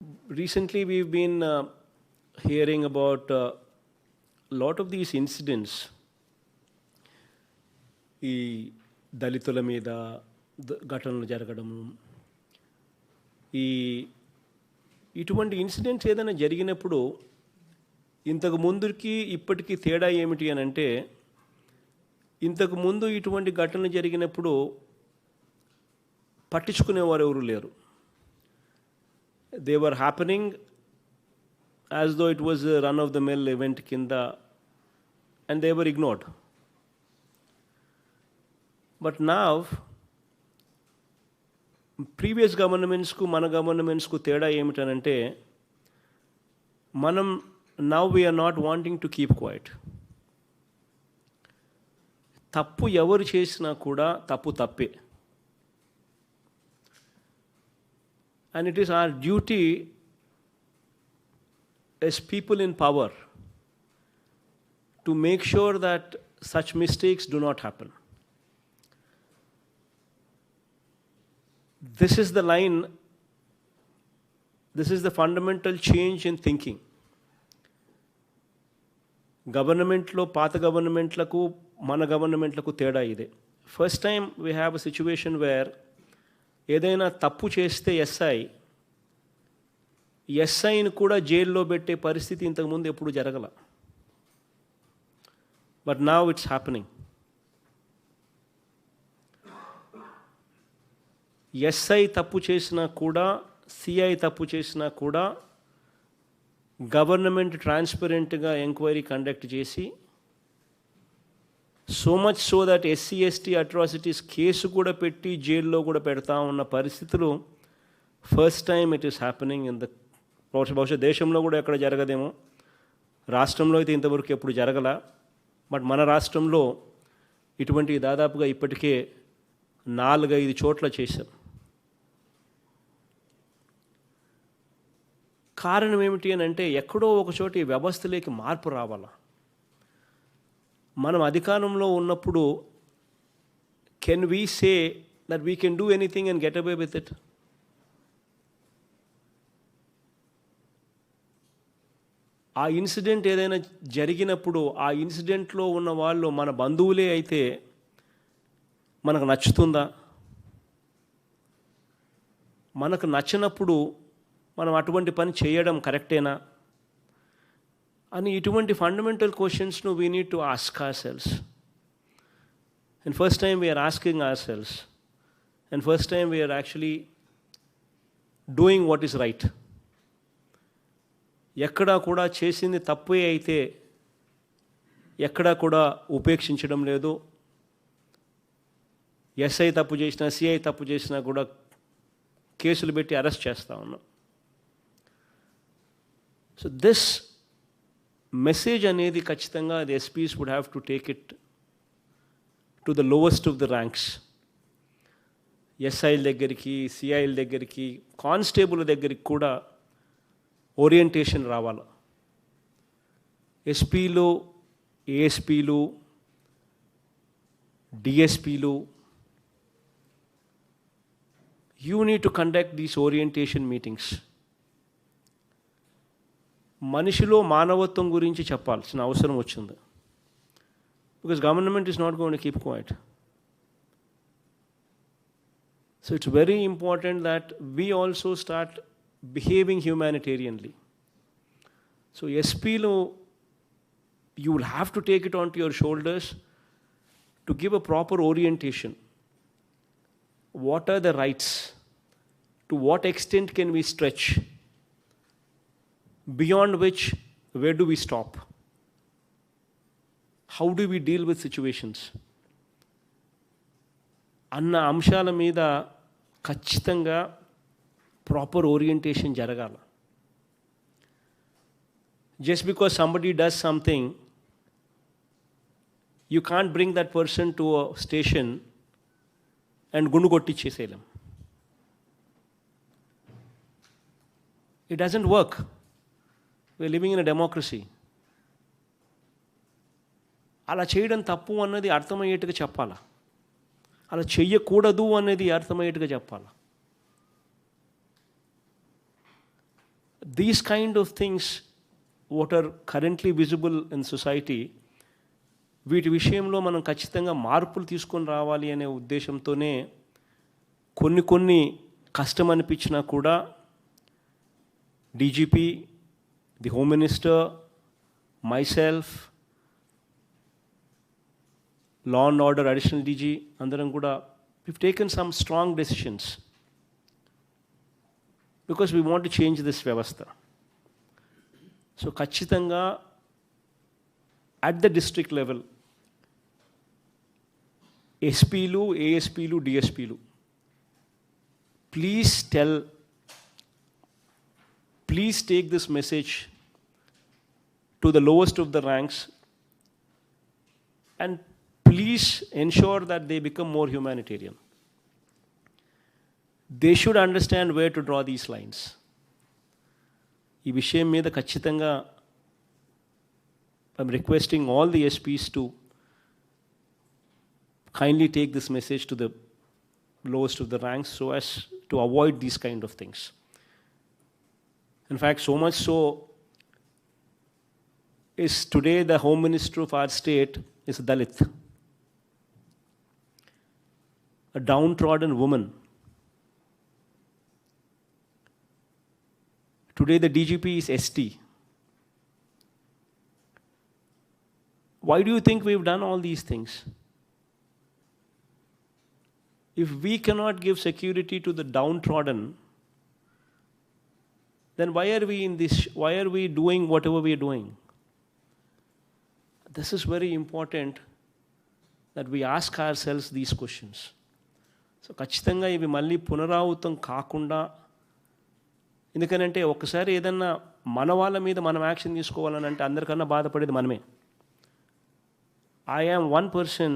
Recently, we've been hearing about a lot of these incidents. ఈ దళితుల మీద ఘటనలు జరగడము, ఈ ఇటువంటి ఇన్సిడెంట్స్ ఏదైనా జరిగినప్పుడు ఇంతకు ముందుకి ఇప్పటికీ తేడా ఏమిటి అని అంటే, ఇంతకు ముందు ఇటువంటి ఘటనలు జరిగినప్పుడు పట్టించుకునేవారు ఎవరు లేరు. They were happening as though it was a run of the mill event kinda, and they were ignored. But now previous governments ku mana governments ku teda emitanante, manam now we are not wanting to keep quiet. తప్పు ఎవరు చేసినా కూడా తప్పు తప్పే. And it is our duty as people in power to make sure that such mistakes do not happen. This is the line, this is the fundamental change in thinking. గవర్నమెంట్లో పాత గవర్నమెంట్లకు మన గవర్నమెంట్లకు తేడా ఇదే. First time we have a situation where ఏదైనా తప్పు చేస్తే ఎస్ఐని కూడా జైల్లో పెట్టే పరిస్థితి ఇంతకుముందు ఎప్పుడు జరగల. But now it's happening. SI తప్పు చేసినా కూడా, సిఐ తప్పు చేసినా కూడా గవర్నమెంట్ ట్రాన్స్పరెంట్గా ఎంక్వైరీ కండక్ట్ చేసి, so much so that SC ST atrocities case కూడా పెట్టి జైల్లో కూడా పెడతా ఉన్న పరిస్థితులు first time it is happening in the బహుశా దేశంలో కూడా ఎక్కడ జరగదేమో. రాష్ట్రంలో అయితే ఇంతవరకు ఎప్పుడు జరగల. బట్ మన రాష్ట్రంలో ఇటువంటి దాదాపుగా ఇప్పటికే 4-5 చోట్ల చేశాం. కారణం ఏమిటి అని అంటే, ఎక్కడో ఒక చోట ఈ వ్యవస్థలోకి మార్పు రావాలా. మనం అధికారంలో ఉన్నప్పుడు can we say that we can do anything and get away with it? ఆ ఇన్సిడెంట్ ఏదైనా జరిగినప్పుడు ఆ ఇన్సిడెంట్లో ఉన్న వాళ్ళు మన బంధువులే అయితే మనకు నచ్చుతుందా? మనకు నచ్చినప్పుడు మనం అటువంటి పని చేయడం కరెక్టేనా అని ఇటువంటి ఫండమెంటల్ క్వశ్చన్స్ను we need to ask ourselves. And first time we're asking ourselves, and first time we're actually doing what is right. ఎక్కడా కూడా చేసింది తప్పే అయితే ఎక్కడా కూడా ఉపేక్షించడం లేదు. ఎస్ఐ తప్పు చేసినా, సిఐ తప్పు చేసినా కూడా కేసులు పెట్టి అరెస్ట్ చేస్తూ ఉన్నాం. సో దిస్ మెసేజ్ అనేది ఖచ్చితంగా the SPs would have to take it to the lowest of the ranks. ఎస్ఐల దగ్గరికి, సిఐల దగ్గరికి, కానిస్టేబుల్ దగ్గరికి కూడా ఓరియంటేషన్ రావాలి. ఎస్పీలు, ఏఎస్పీలు, డిఎస్పీలు, you need to conduct these orientation meetings. మనిషిలో మానవత్వం గురించి చెప్పాల్సిన అవసరం వచ్చింది. Because government is not going to keep quiet. So it's very important that we also start behaving humanitarianly. So SPలో you will have to take it onto your shoulders to give a proper orientation. What are the rights? To what extent can we stretch? Beyond which, where do we stop? How do we deal with situations? అన్న అంశాల మీద ఖచ్చితంగా proper orientation జరగాల. Just because somebody does something, you can't bring that person to a station and గుండు కొట్టించేసేయలేం. It doesn't work. We're living in a democracy. అలా చేయడం తప్పు అన్నది అర్థమయ్యేట్టుగా చెప్పాలా, అలా చెయ్యకూడదు అనేది అర్థమయ్యేట్టుగా చెప్పాలా. these kind of things what are currently visible in society, వీటి విషయంలో మనం ఖచ్చితంగా మార్పులు తీసుకొని రావాలి అనే ఉద్దేశంతోనే కొన్ని కష్టం అనిపించినా కూడా DGP, the home minister, myself, law and order additional DG, andaram kuda we've taken some strong decisions because we want to change this vyavastha. So kachitanga at the district level, SPlu, ASPlu, DSPlu, please take this message to the lowest of the ranks and please ensure that they become more humanitarian. They should understand where to draw these lines. ఈ విషయం మీద ఖచ్చితంగా I'm requesting all the SPs to kindly take this message to the lowest of the ranks so as to avoid these kind of things. In fact, so much so is today the Home Minister of our state is a Dalit, a downtrodden woman. Today the DGP is ST. Why do you think we've done all these things? If we cannot give security to the downtrodden, then why are we doing whatever we are doing? This is very important that we ask ourselves these questions. So ఖచ్చితంగా ఇవి మళ్ళీ పునరావృతం కాకుండా, ఎందుకనంటే ఒకసారి ఏదన్నా మన వాళ్ళ మీద మనం యాక్షన్ తీసుకోవాలని అంటే అందరికన్నా బాధపడేది మనమే. I am one person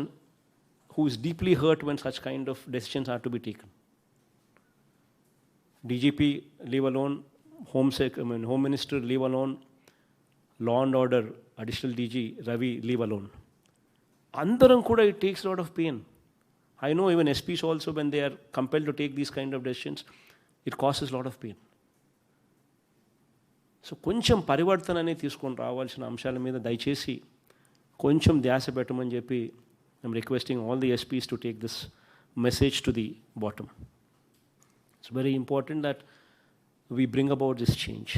who is deeply hurt when such kind of decisions are to be taken. DGP, leave alone. Home Minister, leave alone. Law and Order, Additional DG, Ravi, leave alone. Andaram kuda, it takes a lot of pain. I know even SPs also, when they are compelled to take these kind of decisions, it causes a lot of pain. So కొంచెం పరివర్తన అనేది తీసుకొని రావాల్సిన అంశాల మీద దయచేసి కొంచెం ధ్యాస పెట్టమని చెప్పి I'm requesting all the SPs to take this message to the bottom. It's very important that we bring about this change.